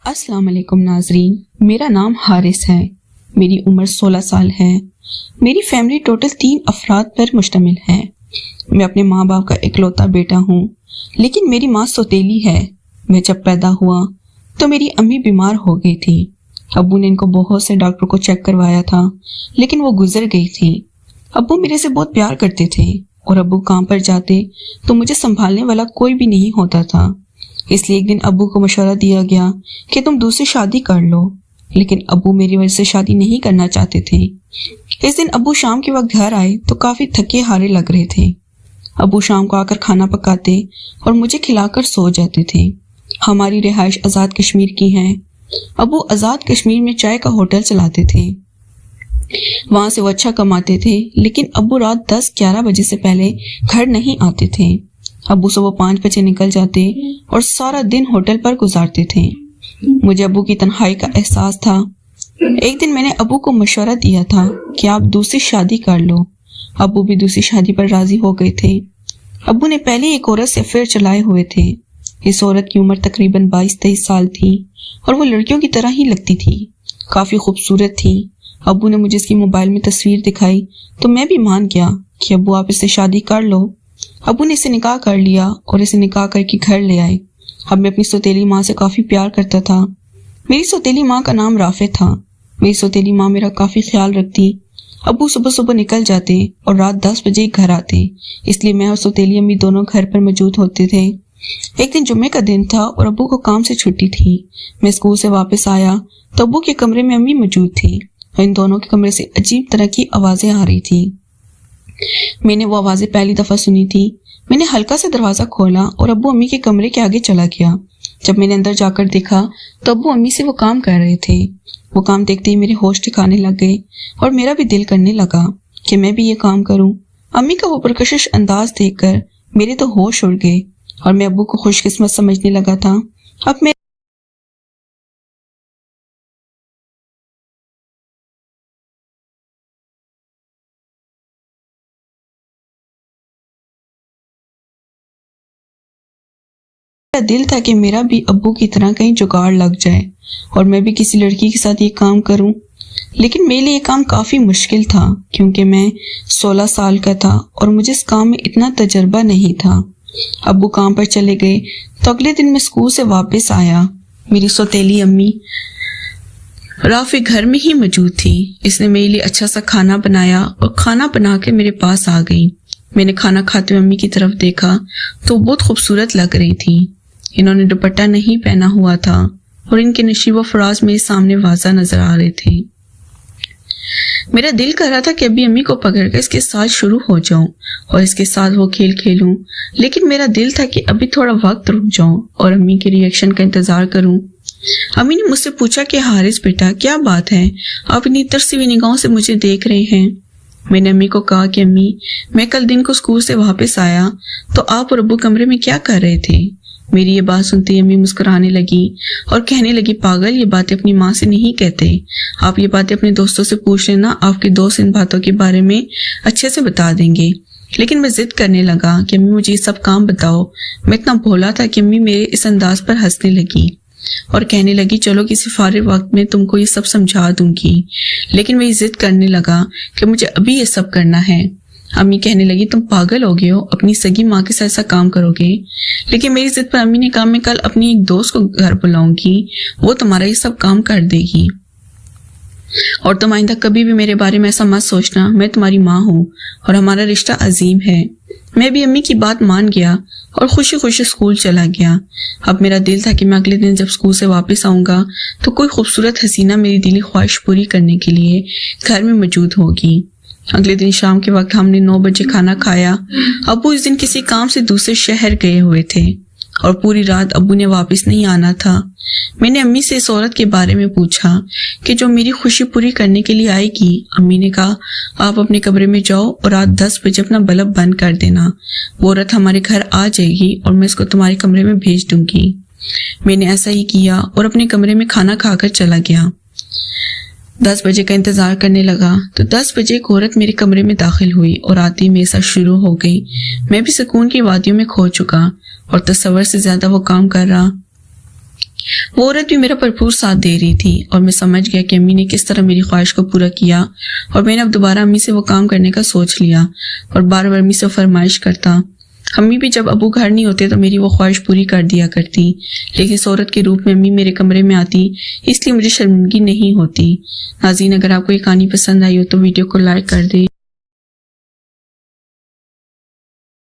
السلام علیکم ناظرین، میرا نام حارث ہے۔ میری عمر 16 سال ہے۔ میری فیملی ٹوٹل 3 افراد پر مشتمل ہے۔ میں اپنے ماں باپ کا اکلوتا بیٹا ہوں، لیکن میری ماں سوتیلی ہے۔ میں جب پیدا ہوا تو میری امی بیمار ہو گئی تھی۔ ابو نے ان کو بہت سے ڈاکٹر کو چیک کروایا تھا، لیکن وہ گزر گئی تھی۔ ابو میرے سے بہت پیار کرتے تھے، اور ابو کام پر جاتے تو مجھے سنبھالنے والا کوئی بھی نہیں ہوتا تھا۔ اس لیے ایک دن ابو کو مشورہ دیا گیا کہ تم دوسری شادی کر لو، لیکن ابو میری وجہ سے شادی نہیں کرنا چاہتے تھے۔ اس دن ابو شام کے وقت گھر آئے تو کافی تھکے ہارے لگ رہے تھے۔ ابو شام کو آ کر کھانا پکاتے اور مجھے کھلا کر سو جاتے تھے۔ ہماری رہائش آزاد کشمیر کی ہے۔ ابو آزاد کشمیر میں چائے کا ہوٹل چلاتے تھے، وہاں سے وہ اچھا کماتے تھے، لیکن ابو رات 10-11 بجے سے پہلے گھر نہیں آتے تھے۔ ابو صبح 5 بجے نکل جاتے اور سارا دن ہوٹل پر گزارتے تھے۔ مجھے ابو کی تنہائی کا احساس تھا۔ ایک دن میں نے ابو کو مشورہ دیا تھا کہ آپ دوسری شادی کر لو۔ ابو بھی دوسری شادی پر راضی ہو گئے تھے۔ ابو نے پہلے ایک عورت سے افیئر چلائے ہوئے تھے۔ اس عورت کی عمر تقریباً 22-23 سال تھی، اور وہ لڑکیوں کی طرح ہی لگتی تھی، کافی خوبصورت تھی۔ ابو نے مجھے اس کی موبائل میں تصویر دکھائی تو میں بھی مان گیا کہ ابو آپ اس سے شادی کر لو۔ ابو نے اسے نکاح کر لیا اور اسے نکاح کر کے گھر لے آئے۔ اب میں اپنی سوتیلی ماں سے کافی پیار کرتا تھا۔ میری سوتیلی ماں کا نام رافع تھا۔ میری سوتیلی ماں میرا کافی خیال رکھتی۔ ابو صبح صبح نکل جاتے اور رات 10 بجے گھر آتے، اس لیے میں اور سوتیلی امی دونوں گھر پر موجود ہوتے تھے۔ ایک دن جمعے کا دن تھا اور ابو کو کام سے چھٹی تھی۔ میں اسکول سے واپس آیا تو ابو کے کمرے میں امی موجود تھی، اور ان دونوں کے کمرے سے عجیب طرح کی آوازیں آ رہی تھی۔ میں نے وہ آوازیں پہلی دفعہ سنی تھی۔ میں نے ہلکا سے دروازہ کھولا اور ابو امی کے کمرے کے آگے چلا گیا۔ جب میں نے اندر جا کر دیکھا تو ابو امی سے وہ کام کر رہے تھے۔ وہ کام دیکھتے ہی میرے ہوش ٹھکانے لگ گئے اور میرا بھی دل کرنے لگا کہ میں بھی یہ کام کروں۔ امی کا وہ پرکشش انداز دیکھ کر میرے تو ہوش اڑ گئے، اور میں ابو کو خوش قسمت سمجھنے لگا تھا۔ اب میں دل تھا کہ میرا بھی ابو کی طرح کہیں جگاڑ لگ جائے اور میں بھی کسی لڑکی کے ساتھ یہ کام کروں، لیکن میرے لیے یہ کام کافی مشکل تھا، کیونکہ میں 16 سال کا تھا اور مجھے اس کام میں اتنا تجربہ نہیں تھا۔ ابو کام پر چلے گئے تو اگلے دن میں اسکول سے واپس آیا۔ میری سوتیلی امی رافع گھر میں ہی موجود تھی۔ اس نے میرے لیے اچھا سا کھانا بنایا اور کھانا بنا کے میرے پاس آ گئی۔ میں نے کھانا کھاتے ہوئے امی کی طرف دیکھا تو بہت خوبصورت لگ رہی تھی۔ انہوں نے دوپٹہ نہیں پہنا ہوا تھا اور ان کے نشیب و فراز میرے سامنے واضح نظر آ رہے تھے۔ میرا دل کر رہا تھا کہ ابھی امی کو پکڑ کر اس کے ساتھ شروع ہو جاؤں اور اس کے ساتھ وہ کھیل کھیلوں، لیکن میرا دل تھا کہ ابھی تھوڑا وقت رک جاؤں اور امی کے ری ایکشن کا انتظار کروں۔ امی نے مجھ سے پوچھا کہ حارث بیٹا کیا بات ہے، آپ اتنی ترسی ہوئی نگاہوں سے مجھے دیکھ رہے ہیں؟ میں نے امی کو کہا کہ امی، میں کل دن کو اسکول سے واپس آیا تو آپ اور ابو کمرے میں کیا کر رہے تھے؟ میری یہ بات سنتے امی مسکرانے لگی اور کہنے لگی، پاگل، یہ باتیں اپنی ماں سے نہیں کہتے، آپ یہ باتیں اپنے دوستوں سے پوچھ لینا، آپ کے دوست ان باتوں کے بارے میں اچھے سے بتا دیں گے۔ لیکن میں ضد کرنے لگا کہ امی مجھے یہ سب کام بتاؤ۔ میں اتنا بھولا تھا کہ امی میرے اس انداز پر ہنسنے لگی اور کہنے لگی، چلو کسی فارغ وقت میں تم کو یہ سب سمجھا دوں گی، لیکن میں یہ ضد کرنے لگا کہ مجھے ابھی یہ سب کرنا ہے۔ امی کہنے لگی، تم پاگل ہو گئے ہو، اپنی سگی ماں کے ساتھ ایسا کام کرو گے؟ لیکن میری ضد پر امی نے کہا، میں کل اپنی ایک دوست کو گھر بلاؤں گی، وہ تمہارا یہ سب کام کر دے گی، اور تم آئندہ کبھی بھی میرے بارے میں ایسا مت سوچنا، میں تمہاری ماں ہوں اور ہمارا رشتہ عظیم ہے۔ میں بھی امی کی بات مان گیا اور خوشی خوشی اسکول چلا گیا۔ اب میرا دل تھا کہ میں اگلے دن جب اسکول سے واپس آؤں گا تو کوئی خوبصورت حسینہ میری دلی خواہش پوری کرنے کے لیے گھر میں موجود ہوگی۔ اگلے دن شام کے وقت ہم نے 9 بجے کھانا کھایا۔ ابو اس دن کسی کام سے دوسرے شہر گئے ہوئے تھے اور پوری رات ابو نے واپس نہیں آنا تھا۔ میں نے امی سے اس عورت کے بارے میں پوچھا کہ جو میری خوشی پوری کرنے کے لیے آئے گی۔ امی نے کہا، آپ اپنے کمرے میں جاؤ اور رات 10 بجے اپنا بلب بند کر دینا، وہ عورت ہمارے گھر آ جائے گی اور میں اس کو تمہارے کمرے میں بھیج دوں گی۔ میں نے ایسا ہی کیا اور اپنے کمرے میں کھانا کھا کر چلا گیا۔ 10 بجے کا انتظار کرنے لگا تو 10 بجے ایک عورت میرے کمرے میں داخل ہوئی اور آتی میرے ساتھ شروع ہو گئی۔ میں بھی سکون کی وادیوں میں کھو چکا اور تصور سے زیادہ وہ کام کر رہا۔ وہ عورت بھی میرا بھرپور ساتھ دے رہی تھی اور میں سمجھ گیا کہ امی نے کس طرح میری خواہش کو پورا کیا، اور میں نے اب دوبارہ امی سے وہ کام کرنے کا سوچ لیا اور بار بار امی سے فرمائش کرتا۔ امی بھی جب ابو گھر نہیں ہوتے تو میری وہ خواہش پوری کر دیا کرتی، لیکن اس عورت کے روپ میں امی میرے کمرے میں آتی، اس لیے مجھے شرمندگی نہیں ہوتی۔ ناظرین، اگر آپ کو یہ کہانی پسند آئی ہو تو ویڈیو کو لائک کر دیں۔